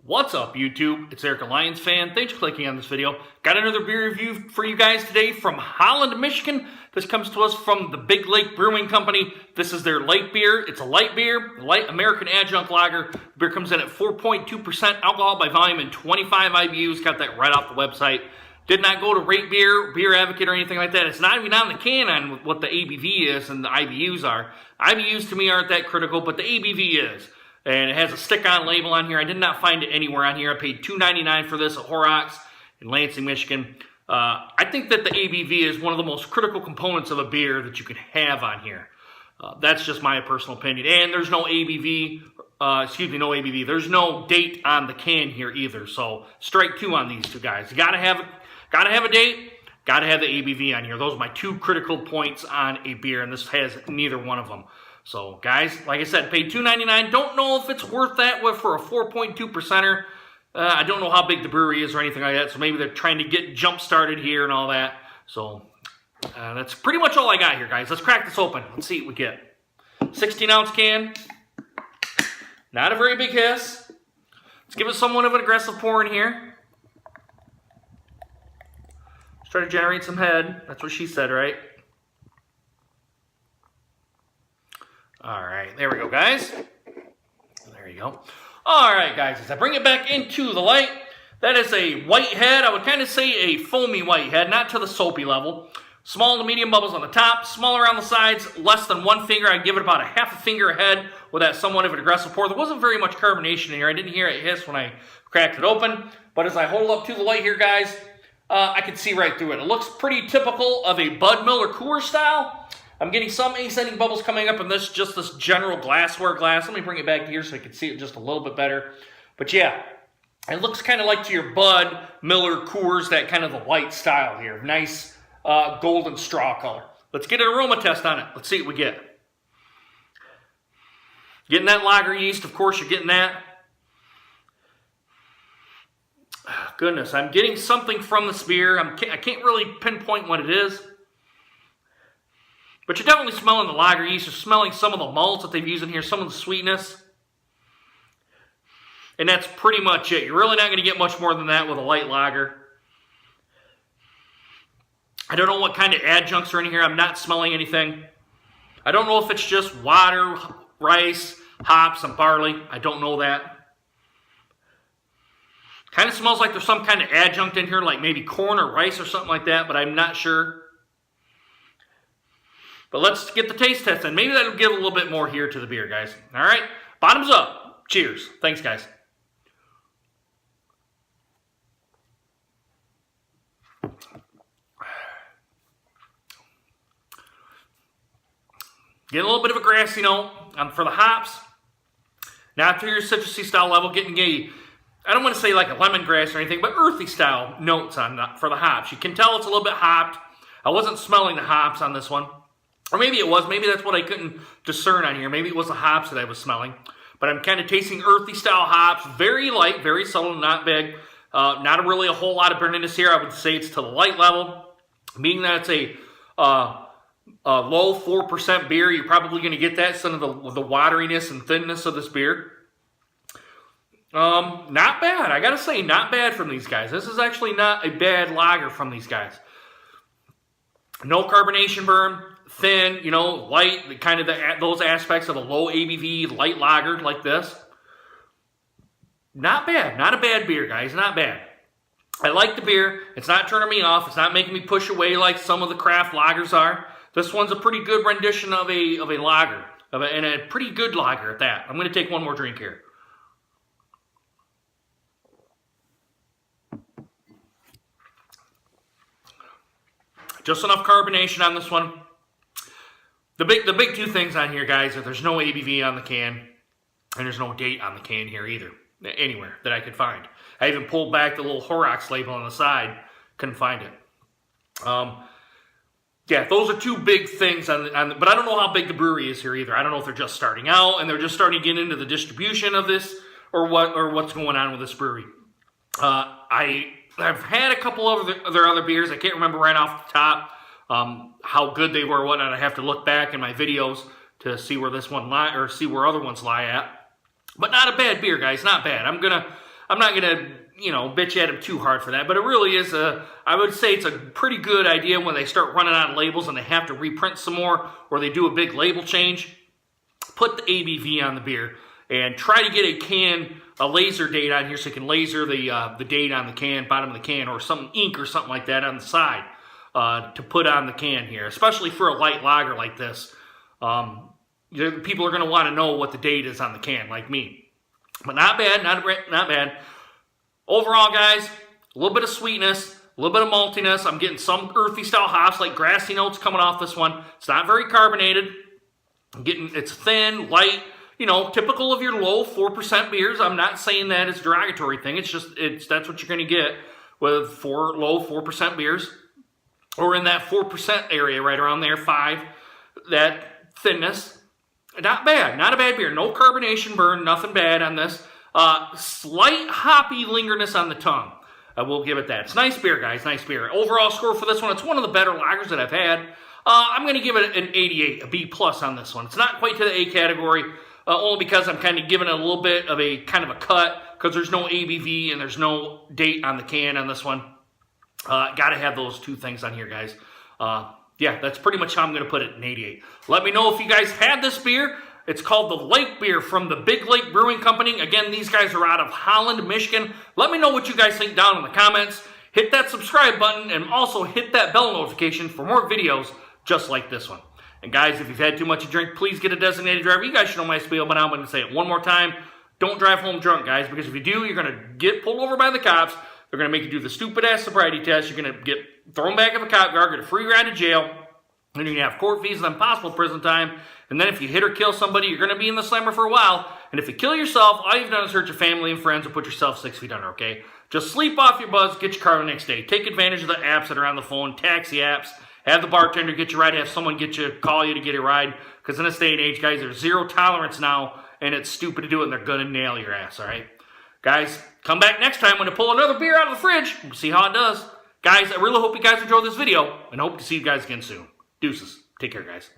What's up, YouTube? It's EricALions fan. Thanks for clicking on this video. Got another beer review for you guys today from Holland, Michigan. This comes to us from the Big Lake Brewing Company. This is their light beer. It's a light beer, light American adjunct lager. The beer comes in at 4.2% alcohol by volume and 25 IBUs. Got that right off the website. Did not go to Rate Beer, Beer Advocate, or anything like that. It's not even on the can on what the ABV is and the IBUs are. IBUs to me aren't that critical, but the ABV is. And it has a stick-on label on here. I did not find it anywhere on here. I paid $2.99 for this at Horrocks in Lansing, Michigan. I think that the ABV is one of the most critical components of a beer that you can have on here. That's just my personal opinion. And there's no ABV, no ABV. There's no date on the can here either. So strike two on these two guys. You gotta have a date. Gotta have the ABV on here. Those are my two critical points on a beer, and this has neither one of them. So, guys, like I said, paid $2.99. Don't know if it's worth that for a 4.2%er. I don't know how big the brewery is or anything like that, so maybe they're trying to get jump-started here and all that. So, that's pretty much all I got here, guys. Let's crack this open. Let's see what we get. 16-ounce can. Not a very big hiss. Let's give it somewhat of an aggressive pour in here. Let's try to generate some head. That's what she said, right? All right, there we go, guys. There you go. All right, guys, as I bring it back into the light, that is a white head. I would kind of say a foamy white head, not to the soapy level. Small to medium bubbles on the top, smaller on the sides, less than 1 finger. I'd give it about a half a finger ahead with that somewhat of an aggressive pour. There wasn't very much carbonation in here. I didn't hear it hiss when I cracked it open. But as I hold up to the light here, guys, I can see right through it. It looks pretty typical of a Bud Miller Coors style. I'm getting some ascending bubbles coming up in this, just this general glassware glass. Let me bring it back here so you can see it just a little bit better. But yeah, it looks kind of like to your Bud Miller Coors, that kind of the light style here. Nice golden straw color. Let's get an aroma test on it. Let's see what we get. Getting that lager yeast, of course you're getting that. Goodness, I'm getting something from this beer. I can't really pinpoint what it is. But you're definitely smelling the lager yeast. You're smelling some of the malts that they've used in here, some of the sweetness. And that's pretty much it. You're really not going to get much more than that with a light lager. I don't know what kind of adjuncts are in here. I'm not smelling anything. I don't know if it's just water, rice, hops, and barley. I don't know that. Kind of smells like there's some kind of adjunct in here, like maybe corn or rice or something like that, but I'm not sure. But let's get the taste test in. Maybe that'll give a little bit more here to the beer, guys. All right, bottoms up. Cheers. Thanks, guys. Getting a little bit of a grassy note for the hops. Not to your citrusy style level. Getting I don't want to say like a lemongrass or anything, but earthy style notes for the hops. You can tell it's a little bit hopped. I wasn't smelling the hops on this one. Or maybe it was. Maybe that's what I couldn't discern on here. Maybe it was the hops that I was smelling. But I'm kind of tasting earthy style hops. Very light, very subtle, not big. Not really a whole lot of burniness here. I would say it's to the light level. Meaning that it's a low 4% beer. You're probably going to get that, some of the wateriness and thinness of this beer. Not bad. I got to say, not bad from these guys. This is actually not a bad lager from these guys. No carbonation burn. Thin, light, kind of those aspects of a low ABV light lager like this. Not bad. Not a bad beer, guys. Not bad. I like the beer. It's not turning me off. It's not making me push away like some of the craft lagers are. This one's a pretty good rendition of a lager, and a pretty good lager at that. I'm going to take one more drink here. Just enough carbonation on this one. The big two things on here, guys, are there's no ABV on the can, and there's no date on the can here either, anywhere that I could find. I even pulled back the little Horrocks label on the side, couldn't find it. Yeah, those are two big things, but I don't know how big the brewery is here either. I don't know if they're just starting out, and they're just starting to get into the distribution of this, or what's going on with this brewery. I've had a couple of their other beers. I can't remember right off the top how good they were or whatnot. I have to look back in my videos to see where this one lie, or see where other ones lie at. But not a bad beer, guys. Not bad. I'm not going to, you know, bitch at them too hard for that, but it really is I would say it's a pretty good idea when they start running out of labels and they have to reprint some more, or they do a big label change. Put the ABV on the beer and try to get a laser date on here so you can laser the date on the can, bottom of the can, or some ink or something like that on the side to put on the can here, especially for a light lager like this. People are going to want to know what the date is on the can, like me. But not bad, not bad. Overall, guys, a little bit of sweetness, a little bit of maltiness. I'm getting some earthy style hops, like grassy notes coming off this one. It's not very carbonated. It's thin, light, you know, typical of your low 4% beers. I'm not saying that it's a derogatory thing. It's just, that's what you're going to get with low 4% beers. Or in that 4% area, right around there, 5, that thinness. Not bad, not a bad beer. No carbonation burn, nothing bad on this. Slight hoppy lingerness on the tongue. I will give it that. It's nice beer, guys, nice beer. Overall score for this one, it's one of the better lagers that I've had. I'm going to give it an 88, a B+ on this one. It's not quite to the A category, only because I'm kind of giving it a little bit of a kind of a cut, because there's no ABV and there's no date on the can on this one. Got to have those two things on here, guys. Yeah, that's pretty much how I'm going to put it, an 88. Let me know if you guys had this beer. It's called the Lake Beer from the Big Lake Brewing Company. Again, these guys are out of Holland, Michigan. Let me know what you guys think down in the comments. Hit that subscribe button and also hit that bell notification for more videos just like this one. And guys, if you've had too much to drink, please get a designated driver. You guys should know my spiel, but now I'm going to say it one more time. Don't drive home drunk, guys, because if you do, you're going to get pulled over by the cops. They're going to make you do the stupid-ass sobriety test. You're going to get thrown back in a cop car, get a free ride to jail. Then you're going to have court fees and possible prison time. And then if you hit or kill somebody, you're going to be in the slammer for a while. And if you kill yourself, all you've done is hurt your family and friends and put yourself 6 feet under, okay? Just sleep off your buzz, get your car the next day. Take advantage of the apps that are on the phone, taxi apps. Have the bartender get you a ride. Have someone call you to get a ride. Because in this day and age, guys, there's zero tolerance now. And it's stupid to do it, and they're going to nail your ass, all right? Guys, come back next time when I pull another beer out of the fridge. We'll see how it does. Guys, I really hope you guys enjoyed this video, and I hope to see you guys again soon. Deuces. Take care, guys.